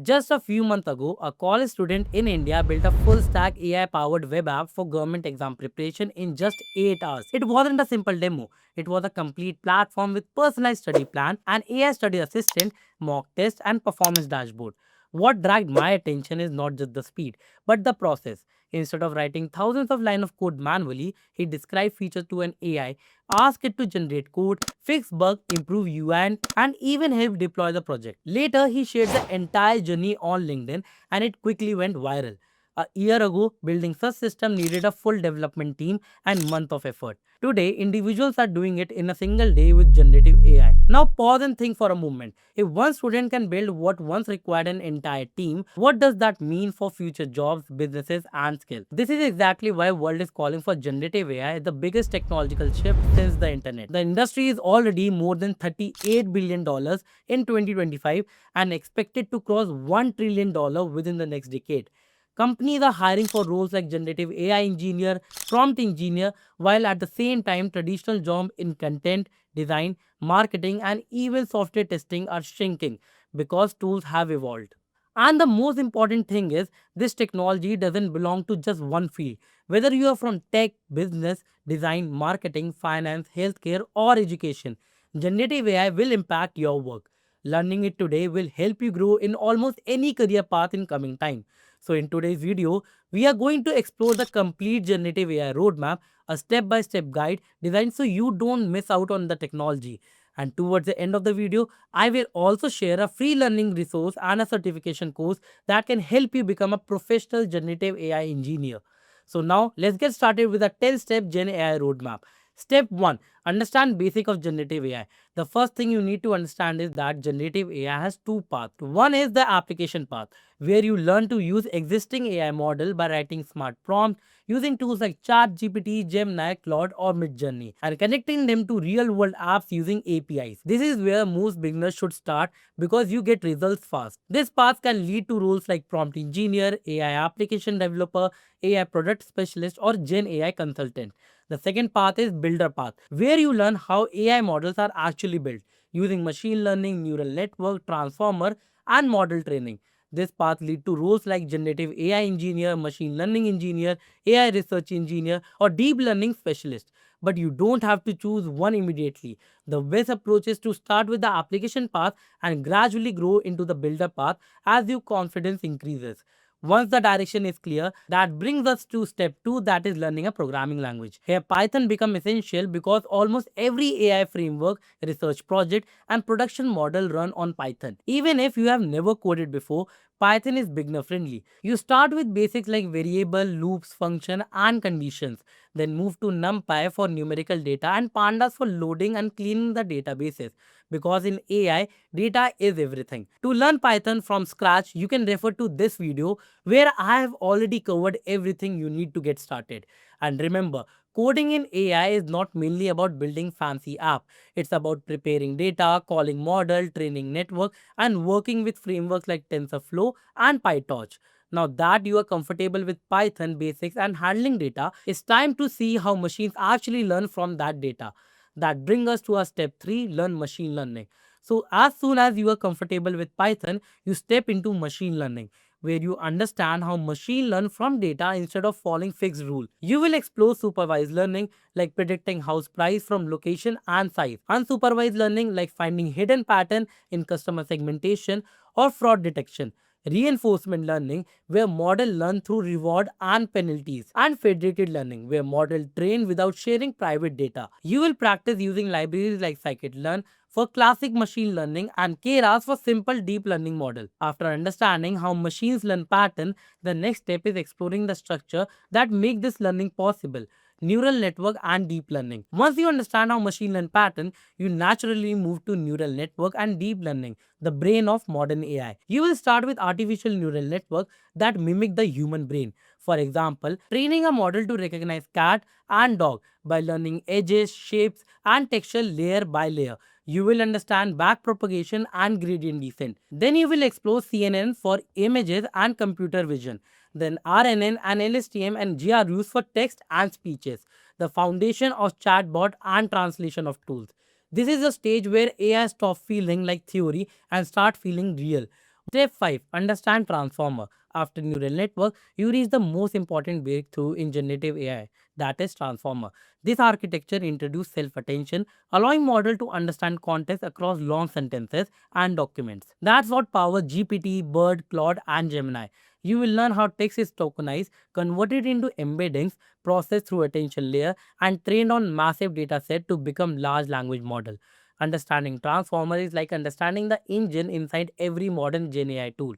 Just a few months ago, a college student in India built a full stack AI powered web app for government exam preparation in just 8 hours. It wasn't a simple demo, it was a complete platform with personalized study plan, an AI study assistant, mock test, and performance dashboard. What dragged my attention is not just the speed, but the process. Instead of writing thousands of lines of code manually, he described features to an AI, asked it to generate code, fix bugs, improve UI, and even help deploy the project. Later, he shared the entire journey on LinkedIn and it quickly went viral. A year ago, building such system needed a full development team and month of effort. Today, individuals are doing it in a single day with generative AI. Now pause and think for a moment. If one student can build what once required an entire team, what does that mean for future jobs, businesses, and skills? This is exactly why world is calling for generative AI the biggest technological shift since the internet. The industry is already more than $38 billion in 2025 and expected to cross $1 trillion within the next decade. Companies are hiring for roles like generative AI engineer, prompt engineer, while at the same time, traditional jobs in content, design, marketing, and even software testing are shrinking because tools have evolved. And the most important thing is this technology doesn't belong to just one field. Whether you are from tech, business, design, marketing, finance, healthcare, or education, generative AI will impact your work. Learning it today will help you grow in almost any career path in coming time. So in today's video, we are going to explore the complete generative AI roadmap, a step-by-step guide designed so you don't miss out on the technology. And towards the end of the video, I will also share a free learning resource and a certification course that can help you become a professional generative AI engineer. So now let's get started with a 10-step Gen AI roadmap. Step 1. Understand basic of generative AI. The first thing you need to understand is that generative AI has two paths. One is the application path, where you learn to use existing AI model by writing smart prompts, using tools like ChatGPT, Gemini, Claude, or Midjourney, and connecting them to real-world apps using APIs. This is where most beginners should start because you get results fast. This path can lead to roles like prompt engineer, AI application developer, AI product specialist, or Gen AI consultant. The second path is builder path, where you learn how AI models are actually built using machine learning, neural network, transformer, and model training. This path lead to roles like generative AI engineer, machine learning engineer, AI research engineer, or deep learning specialist. But you don't have to choose one immediately. The best approach is to start with the application path and gradually grow into the builder path as your confidence increases. Once the direction is clear, that brings us to step 2, that is learning a programming language. Here Python becomes essential because almost every AI framework, research project and production model run on Python. Even if you have never coded before, Python is beginner friendly. You start with basics like variable, loops, function and conditions. Then move to NumPy for numerical data and pandas for loading and cleaning the databases. Because in AI, data is everything. To learn Python from scratch, you can refer to this video where I have already covered everything you need to get started. And remember, coding in AI is not mainly about building fancy app. It's about preparing data, calling model, training network, and working with frameworks like TensorFlow and PyTorch. Now that you are comfortable with Python basics and handling data, it's time to see how machines actually learn from that data. That brings us to our step 3, learn machine learning. So as soon as you are comfortable with Python, you step into machine learning, where you understand how machine learn from data instead of following fixed rule. You will explore supervised learning like predicting house price from location and size. Unsupervised learning like finding hidden pattern in customer segmentation or fraud detection. Reinforcement learning where model learn through reward and penalties, and federated learning where model train without sharing private data. You will practice using libraries like scikit-learn for classic machine learning and Keras for simple deep learning model. After understanding how machines learn pattern, the next step is exploring the structure that make this learning possible. Neural network and deep learning. Once you understand how machine learn pattern, you naturally move to neural network and deep learning, the brain of modern AI. You will start with artificial neural network that mimic the human brain. For example, training a model to recognize cat and dog by learning edges, shapes, and texture layer by layer. You will understand backpropagation and gradient descent. Then you will explore CNN for images and computer vision. Then RNN and LSTM and GRUs for text and speeches. The foundation of chatbot and translation of tools. This is a stage where AI stops feeling like theory and start feeling real. Step 5. Understand transformer. After neural network, you reach the most important breakthrough in generative AI, that is transformer. This architecture introduces self-attention, allowing model to understand context across long sentences and documents. That's what powers GPT, BERT, Claude, and Gemini. You will learn how text is tokenized, converted into embeddings, processed through attention layer, and trained on massive dataset to become large language model. Understanding transformer is like understanding the engine inside every modern Gen AI tool.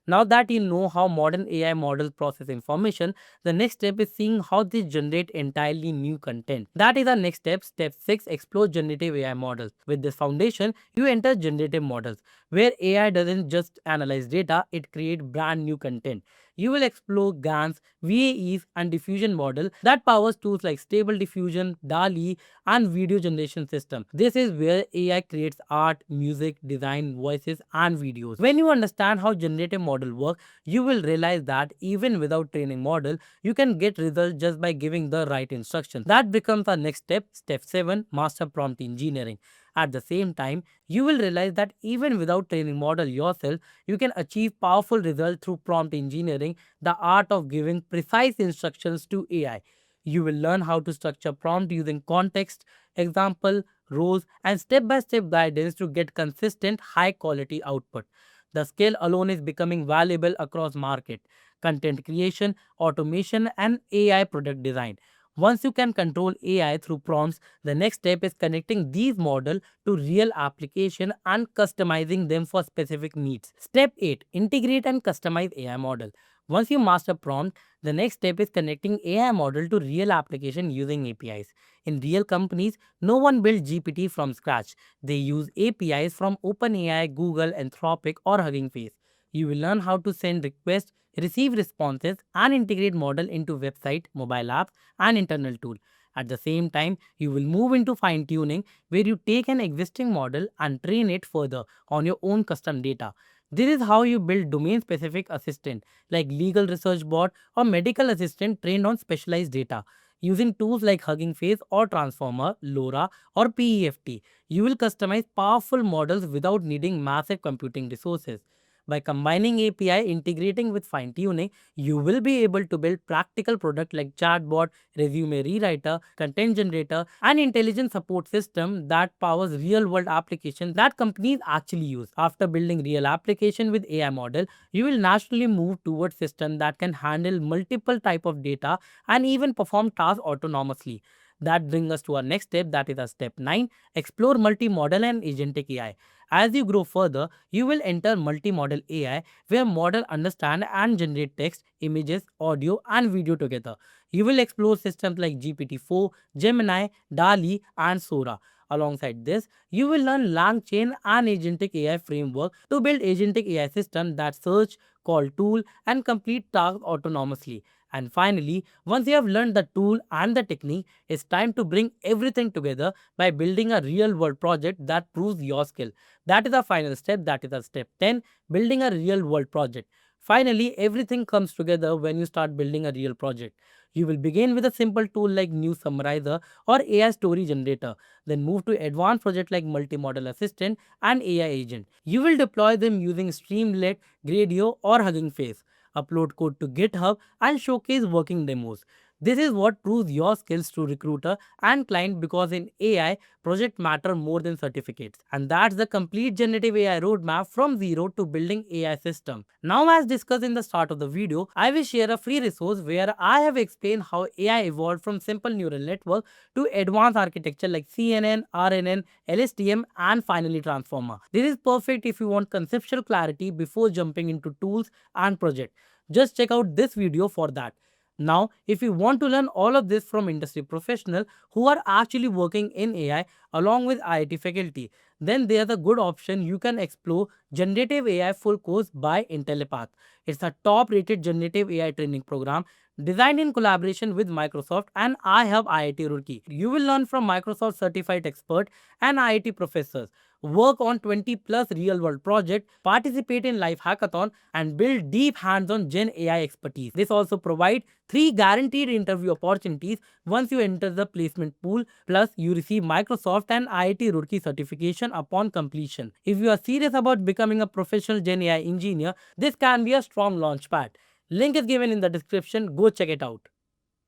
Now that you know how modern AI models process information, the next step is seeing how they generate entirely new content. That is our next step. Step 6. Explore generative AI models. With this foundation, you enter generative models, where AI doesn't just analyze data, it creates brand new content. You will explore GANs, VAEs, and diffusion model that powers tools like Stable Diffusion, DALI, and video generation system. This is where AI creates art, music, design, voices, and videos. When you understand how generative model work, you will realize that even without training model, you can get results just by giving the right instructions. That becomes our next step. Step 7. Master prompt engineering. At the same time, you will realize that even without training model yourself, you can achieve powerful results through prompt engineering, the art of giving precise instructions to AI. You will learn how to structure prompt using context, example, roles, and step-by-step guidance to get consistent, high-quality output. The skill alone is becoming valuable across market, content creation, automation, and AI product design. Once you can control AI through prompts, the next step is connecting these models to real application and customizing them for specific needs. Step 8. Integrate and customize AI model. Once you master prompt, the next step is connecting AI model to real application using APIs. In real companies, no one builds GPT from scratch. They use APIs from OpenAI, Google, Anthropic, or Hugging Face. You will learn how to send requests, receive responses, and integrate model into website, mobile apps, and internal tool. At the same time, you will move into fine tuning where you take an existing model and train it further on your own custom data. This is how you build domain specific assistant like legal research bot or medical assistant trained on specialized data. Using tools like Hugging Face or Transformer, LoRa, or PEFT, you will customize powerful models without needing massive computing resources. By combining API integrating with fine tuning, you will be able to build practical products like chatbot, resume rewriter, content generator, and intelligent support system that powers real world applications that companies actually use. After building real application with AI model, you will naturally move towards system that can handle multiple type of data and even perform tasks autonomously. That brings us to our next step, that is a step 9. Explore multi-model and agentic AI. As you grow further, you will enter multi-model AI where model understand and generate text, images, audio, and video together. You will explore systems like GPT-4, Gemini, DALI, and Sora. Alongside this, you will learn LangChain and agentic AI framework to build agentic AI systems that search, call tool, and complete tasks autonomously. And finally, once you have learned the tool and the technique, it's time to bring everything together by building a real world project that proves your skill. That is the final step. That is the step 10, building a real world project. Finally, everything comes together when you start building a real project. You will begin with a simple tool like News Summarizer or AI Story Generator, then move to advanced project like Multimodal Assistant and AI Agent. You will deploy them using Streamlit, Gradio, or Hugging Face, upload code to GitHub, and showcase working demos. This is what proves your skills to recruiter and client, because in AI, project matter more than certificates. And that's the complete generative AI roadmap from zero to building AI system. Now, as discussed in the start of the video, I will share a free resource where I have explained how AI evolved from simple neural network to advanced architecture like CNN, RNN, LSTM, and finally Transformer. This is perfect if you want conceptual clarity before jumping into tools and project. Just check out this video for that. Now, if you want to learn all of this from industry professionals who are actually working in AI along with IIT faculty, then there's a good option. You can explore Generative AI Full Course by Intellipath. It's a top rated generative AI training program designed in collaboration with Microsoft and I have IIT Roorkee. You will learn from Microsoft certified expert and IIT professors. work on 20 plus real world projects, participate in live hackathon, and build deep hands-on Gen AI expertise. This also provides 3 guaranteed interview opportunities once you enter the placement pool, plus you receive Microsoft and IIT Roorkee certification upon completion. If you are serious about becoming a professional Gen AI engineer, this can be a strong launchpad. Link is given in the description. Go check it out.